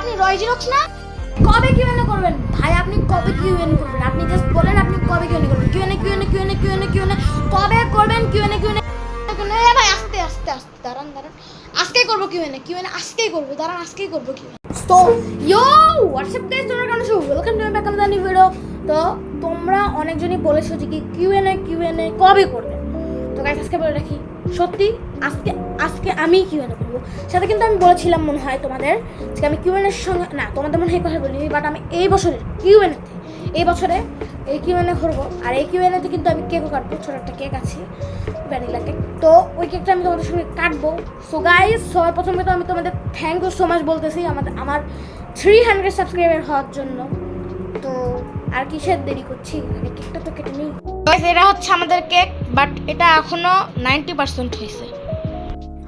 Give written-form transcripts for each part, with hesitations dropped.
আপনি রয়জিরক্স না? কবে কিউএনএ করবেন ভাই? আপনি কবে কিউএনএ করবেন? আপনি জাস্ট বলেন আপনি কবে কিউএনএ করবেন। কিউএনএ কবে করবেন? কিউএনএ এ ভাই আস্তে আস্তে আস্তে দাঁড়ান আজকেই করবো কিউএনএ আজকেই করবো, দাঁড়ান আজকেই করবো কিউএনএ। তো ইয়ো হোয়াটসঅ্যাপ গাইস, তোমরা কেমন আছো? Welcome to my back on the new video. তো তোমরা অনেকজনই বলেছো যে কি কিউএনএ কবে করবে। তো গাইস আজকে বলে রাখি, সত্যি আজকে আমি কিউএনএ করবো। সাথে কিন্তু আমি বলেছিলাম মনে হয় তোমাদের আজকে আমি কিউএনএর সঙ্গে না, তোমাদের মনে হয় কথা বলিনি, বাট আমি এই বছরের কিউএনএতে এই বছরে এই কিউএনএ করবো। আর এই কিউএনএতে কিন্তু আমি কেকও কাটবো, ছোটো একটা কেক আছে ভ্যানিলা কেক। তো ওই কেকটা আমি তোমাদের সঙ্গে কাটবো। সো গাইস সবার প্রথমে তো আমি তোমাদের থ্যাংক ইউ সো মাচ বলতেছি আমার 300 সাবস্ক্রাইবার হওয়ার জন্য। তো আর কিসের দেরি করছি, আমি কেকটা তো কেটে নিই। এটা হচ্ছে আমাদের কেক, বাট এটা এখনো 90% হয়েছে,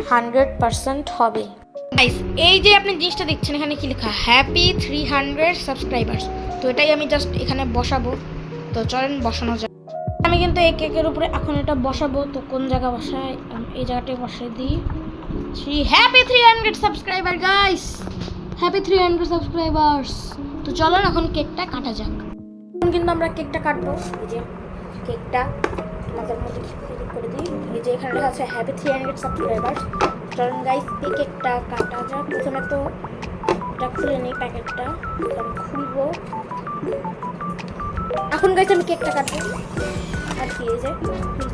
100% হবে। গাইস এই যে আপনি জিনিসটা দেখছেন এখানে কি লেখা, হ্যাপি 300 সাবস্ক্রাইবার্স। তো এটাই আমি জাস্ট এখানে বসাবো। তো চলেন বসানো যায়। আমি কিন্তু এই কেকের উপরে এখন এটা বসাবো। তো কোন জায়গা বসাই? এই জায়গাটায় বসাই দিই। Happy 300 subscriber guys, happy 300 subscribers. তো চলো এখন কেকটা কাটা যাক। এখন কিন্তু আমরা কেকটা কাটবো। এই যে কেকটা তোমাদের মধ্যে করে দিই। এই যে এখানে লেখা আছে হ্যাপি 300 সাবস্ক্রাইবার্স। চলুন গাইস এই কেকটা কাটা যাক। প্রথমে তো এটা খুলে নিই প্যাকেটটা, আমি খুলবো। এখন গাইস আমি কেকটা কাটবো। আর কি এই যে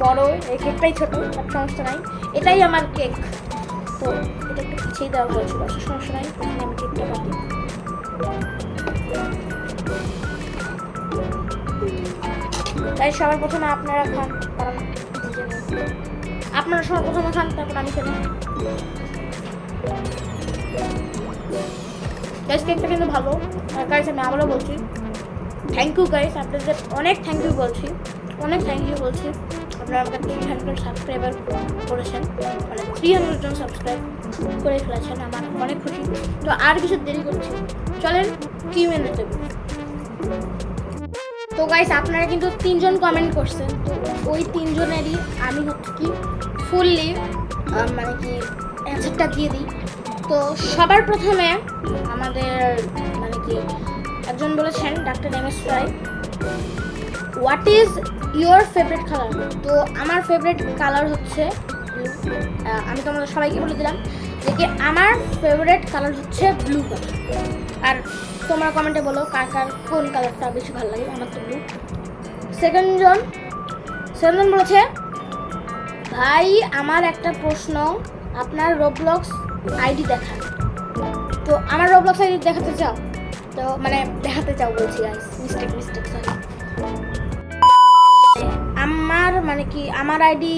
বড় এই কেকটাই ছোট, আর সমস্যা নাই, এটাই আমার কেক। তো এটা একটু পিছিয়ে দেওয়া হয়েছিল, সমস্যা নাই। প্রথমে আমি কেকটা কাটি। তাই সবার প্রথমে আপনারা খান, কারণ আপনারা সবার প্রথমে খান, তারপর আমি খেলাম। গাইস কেকটা কিন্তু ভালো। আর গাইস আমি আবারও বলছি থ্যাংক ইউ গাইস, আপনাদের অনেক থ্যাংক ইউ বলছি, আপনারা আমাকে 300 সাবস্ক্রাইবার করেছেন, মানে 300 জন সাবস্ক্রাইব করে ফেলেছেন, আমার অনেক খুশি। তো আর কিছু দেরি করছি, চলেন কিউএনএ দেব। তো গাইস আপনারা কিন্তু 3 জন কমেন্ট করছেন। তো ওই 3 জনেরই আমি হচ্ছে কি ফুললি মানে কি অ্যান্সারটা দিয়ে দিই। তো সবার প্রথমে আমাদের মানে কি একজন বলেছেন doctor MS Rai, what is your favourite colour? তো আমার ফেভারিট কালার হচ্ছে ব্লু। আমি তোমাদের সবাইকে বলে দিলাম যে কি আমার ফেভারিট কালার হচ্ছে ব্লু কালার। আর তোমরা কমেন্টে বলো কার কোন কালারটা বেশি ভালো লাগে। আমার তো ব্লু। সেকেন্ড জন বলেছে, ভাই আমার একটা প্রশ্ন, আপনার রোবলক্স আইডি দেখান। তো আমার রোবলক্স আইডি দেখাতে চাও? তো মানে দেখাতে চাও বলছি গাইস, মিস্টেক সরি। আমার মানে কি আমার আইডি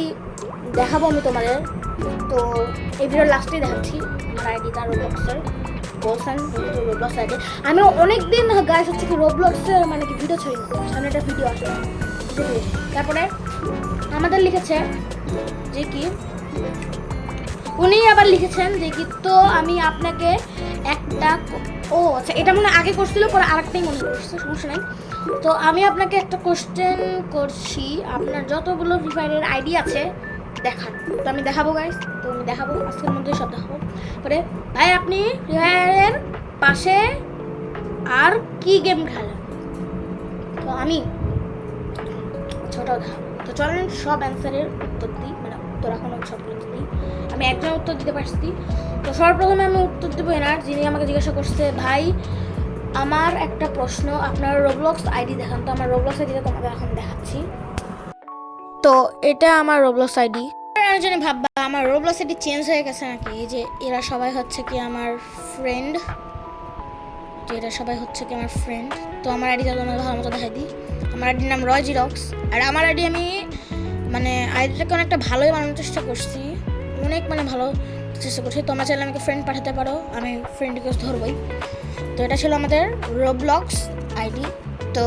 দেখাবো আমি তোমাদের। তো এই ভিডিওর লাস্টেই দেখাচ্ছি আমার আইডিটা রোবলক্সের। বলছেন রোবলক্স আইডি আমি অনেকদিন গাইস হচ্ছে কি রোবলক্সের মানে কি ভিডিও ছড়ি না, সামনে একটা ভিডিও আসে। তারপরে আমাদের লিখেছে যে কি উনি আবার লিখেছেন যে কি, তো আমি আপনাকে একটা আচ্ছা এটা মনে আগে করছিল, পরে আরেকটাই মনে করছে, সমস্যা নাই। তো আমি আপনাকে একটা কোশ্চেন করছি, আপনার যতগুলো ফ্রি ফায়ারের আইডি আছে দেখান। তো আমি দেখাবো গাইস, তো আমি দেখাবো আজকের মধ্যেই সব দেখাবো। পরে ভাই আপনি ফ্রি ফায়ারের পাশে আর কি গেম খেলেন? তো আমি ছোট দেখাবো। তো চলেন সব অ্যান্সারের উত্তর দিই, মানে উত্তর এখনো সবগুলো দিই। আমি একজনের উত্তর দিতে পারছি। তো সর্বপ্রথমে আমি উত্তর দেবো এনার, যিনি আমাকে জিজ্ঞাসা করছে, ভাই আমার একটা প্রশ্ন, আপনার রোবলক্স আইডি দেখান। তো আমার রোবলক্স আইডিটা তোমাকে এখন দেখাচ্ছি। তো এটা আমার রোবলক্স আইডি। জানি ভাববা আমার রোবলক্স আইডি চেঞ্জ হয়ে গেছে নাকি। এই যে এরা সবাই হচ্ছে কি আমার ফ্রেন্ড, তো আমার আইডিটা তোমাদের ভালো মতো দেখাই দিই। আমার আইডির নাম রয়জিরক্স। আর আমার আইডি আমি মানে আইডিটাকে অনেকটা ভালোই বানানোর চেষ্টা করছি, অনেক মানে ভালো চেষ্টা করছি। তোমরা চাইলে আমাকে ফ্রেন্ড পাঠাতে পারো, আমি ফ্রেন্ড রিকোয়েস্ট ধরবই। তো এটা ছিল আমাদের রোবলক্স আইডি। তো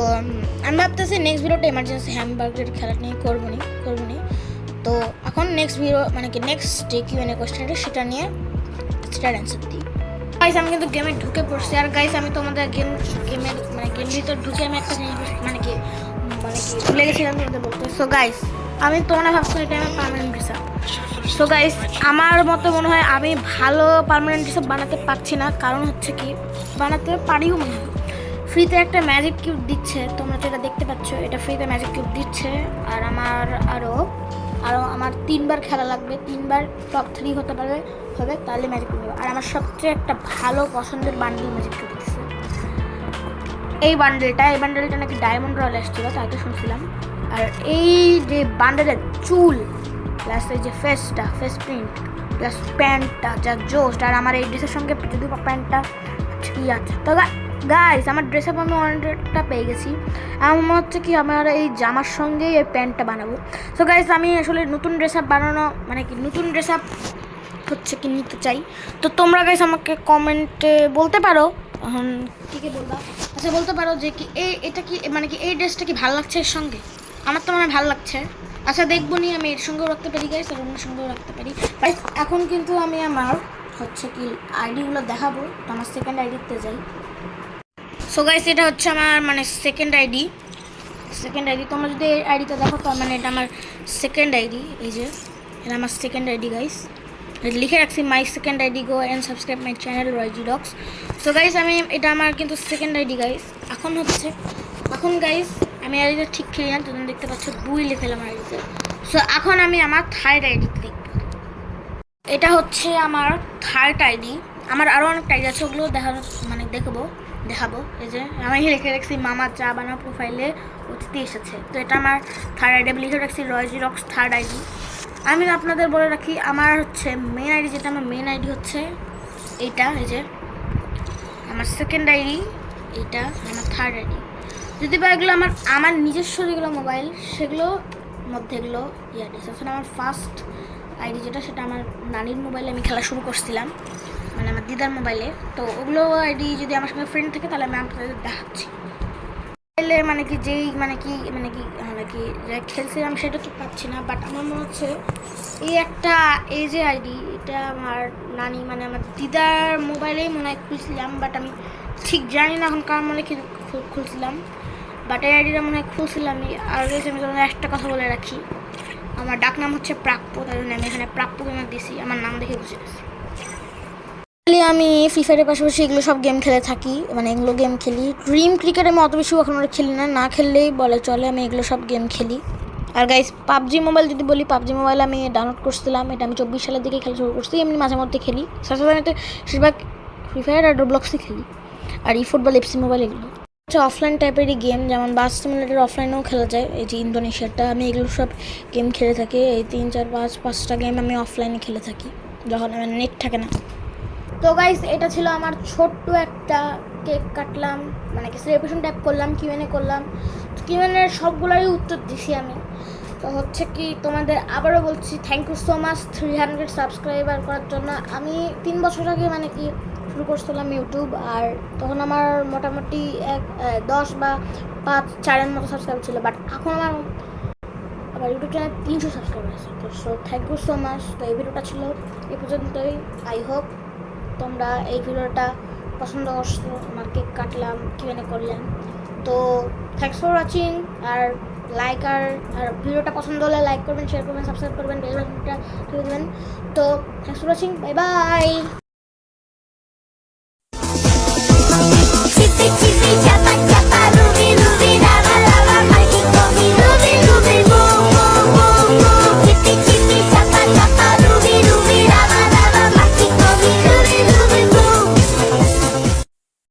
আমি ভাবতেছি নেক্সট ভিডিওটা এমার্জেন্সি হ্যামবার্গার খেলা নিয়ে করবো নি। তো এখন নেক্সট ভিডিও মানে কি নেক্সট যে কিউএনএ কোয়েশ্চেনটা সেটা নিয়ে সেটার অ্যান্সার দিই। গাইস আমি কিন্তু গেমে ঢুকে পড়ছি। আর গাইস আমি তোমাদের গেমের মানে গেম ভিতর ঢুকে আমি একটা জিনিস মানে কি ভুলে গেছিলাম তোমাদের বলতে। সো গাইস আমি তোমরা ভাবছো এটা আমার পার্মানেন্ট ভিসা। সো গাইস, আমার মতে মনে হয় আমি ভালো পার্মানেন্ট ড্রেস বানাতে পারছি না, কারণ হচ্ছে কি বানাতে পারিও মনে হয়। ফ্রিতে একটা ম্যাজিক কিউব দিচ্ছে, তোমরা যেটা দেখতে পাচ্ছ, এটা ফ্রিতে ম্যাজিক কিউব দিচ্ছে। আর আরও আমার 3বার খেলা লাগবে, 3বার টপ 3 হতে পারবে হবে, তাহলে ম্যাজিক কিউব। আর আমার সবচেয়ে একটা ভালো পছন্দের বান্ডেল ম্যাজিক কিউব দিচ্ছে এই বান্ডেলটা নাকি ডায়মন্ড রয়্যাল এসেছিল, তাই তো শুনছিলাম। আর এই যে বান্ডেলের চুল প্লাস এই যে ফেস প্রিন্ট প্লাস প্যান্টটা যা জোস, আর আমার এই ড্রেসের সঙ্গে যদি প্যান্টটা ঠিক আছে। তো গাইস, আমার ড্রেস আপ আমি অনেকটা পেয়ে গেছি। আমার মনে হচ্ছে কি আমার এই জামার সঙ্গেই এই প্যান্টটা বানাবো। সো গাইস, আমি আসলে নতুন ড্রেস আপ বানানো মানে কি নতুন ড্রেস আপ হচ্ছে কি নিতে চাই। তো তোমরা গাইস আমাকে কমেন্টে বলতে পারো এখন কী বলবা। আচ্ছা, বলতে পারো যে কি এটা কি মানে কি এই ড্রেসটা কি ভালো লাগছে এর সঙ্গে? আমার তো মানে ভালো লাগছে। আচ্ছা, দেখবো নি আমি এর সঙ্গেও রাখতে পারি গাইস, আর অন্য সঙ্গেও রাখতে পারি গাইস। এখন কিন্তু আমি আমার হচ্ছে কি আইডিগুলো দেখাবো, তো আমার সেকেন্ড আইডিতে যাই। সো গাইস, এটা হচ্ছে আমার মানে সেকেন্ড আইডি। তোমরা যদি এই আইডিটা দেখো, তো মানে এটা আমার সেকেন্ড আইডি। এই যে এটা আমার সেকেন্ড আইডি গাইস, লিখে রাখছি my second ID, go and subscribe my channel রয়জি ডগস। সো গাইস, এটা আমার কিন্তু সেকেন্ড আইডি গাইস। এখন গাইস আমি আইডিটা ঠিক খেলি না, তোমরা দেখতে পাচ্ছ 2 লিখে আমার আইডিতে। সো এখন আমি আমার থার্ড আইডিতে দেখব। এটা হচ্ছে আমার থার্ড আইডি। আমার আরও অনেক আইডি আছে, ওগুলো দেখাবো। এই যে আমি লিখে রাখছি মামা চা বানাও প্রোফাইলে অতিথি এসেছে। তো এটা আমার থার্ড আইডি, আমি লিখে রাখছি রয়জি ডগস থার্ড আইডি। আমি আপনাদের বলে রাখি, আমার হচ্ছে মেন আইডি, যেটা আমার মেন আইডি হচ্ছে এইটা। এই যে আমার সেকেন্ড আইডি এইটা, আমার থার্ড আইডি। যদি বা এগুলো আমার নিজস্ব যেগুলো মোবাইল, সেগুলোর মধ্যে এগুলো ইয়ারডিস। আসলে আমার ফার্স্ট আইডি যেটা, সেটা আমার নানির মোবাইলে আমি খেলা শুরু করছিলাম, মানে আমার দিদার মোবাইলে। তো ওগুলো আইডি যদি আমার সঙ্গে ফ্রেন্ড থাকে, তাহলে আমি আপনাদের দেখাচ্ছি। মানে কি যা খেলছিলাম সেটা তো পাচ্ছি না, বাট আমার মনে হচ্ছে এই যে আইডি, এটা আমার নানি মানে আমার দিদার মোবাইলেই মনে হয় খুলছিলাম, বাট আমি ঠিক জানি না এখন কার মনে খুলছিলাম, বাট এই আইডিটা মনে হয় খুলছিলাম। আর আমি তোমাদের একটা কথা বলে রাখি, আমার ডাক নাম হচ্ছে প্রাপ্য, তাই জন্য আমি এখানে প্রাপ্য গেমার দিছি, আমার নাম দেখে বুঝে গেছি। আমি ফ্রি ফায়ারের পাশাপাশি এগুলো সব গেম খেলে থাকি, মানে এগুলো গেম খেলি। ড্রিম ক্রিকেট আমি অত বেশি এখন খেলি না খেললেই বলে চলে, আমি এগুলো সব গেম খেলি। আর গাইস, পাবজি মোবাইল যদি বলি, পাবজি মোবাইল আমি ডাউনলোড করছিলাম, এটা আমি 24 সালের দিকে খেলা শুরু করছি। এমনি মাঝে মধ্যে খেলি, সাথে বেশিরভাগ ফ্রি ফায়ার আর রোবলক্সই খেলি, আর ফুটবল এফসি মোবাইল এগুলো হচ্ছে অফলাইন টাইপেরই গেম, যেমন বাস সিমুলেটর অফলাইনেও খেলা যায়। এই যে ইন্দোনেশিয়াটা, আমি এগুলো সব গেম খেলে থাকি। এই 3, 4, 5টা গেম আমি অফলাইনে খেলে থাকি যখন আমার নেট থাকে না। তো গাইস, এটা ছিল আমার ছোট্ট একটা কেক কাটলাম, মানে কি সেলিব্রেশন টাইপ করলাম, কিউএনএ করলাম। কিউএনএর সবগুলোরই উত্তর দিছি আমি। তো হচ্ছে কি তোমাদের আবারও বলছি, thank you so much 300 subscriber করার জন্য। আমি 3 বছর আগে মানে কি শুরু করছিলাম ইউটিউব, আর তখন আমার মোটামুটি 10 বা 5-4 মতো সাবস্ক্রাইবার ছিল, বাট এখন আবার ইউটিউব চ্যানেল 300 সাবস্ক্রাইবার আছে। তো so thank you so much. তো এই ভিডিওটা ছিল এই পর্যন্তই। আই হোপ তোমরা এই ভিডিওটা পছন্দ করছো, আমার কেক কাটলাম, কিউএনএ করলাম। তো থ্যাংকস ফর ওয়াচিং। আর ভিডিওটা পছন্দ হলে লাইক করবেন, শেয়ার করবেন, সাবস্ক্রাইব করবেন, বেল বাটনটা টিপে দেবেন। তো thanks for watching, bye bye.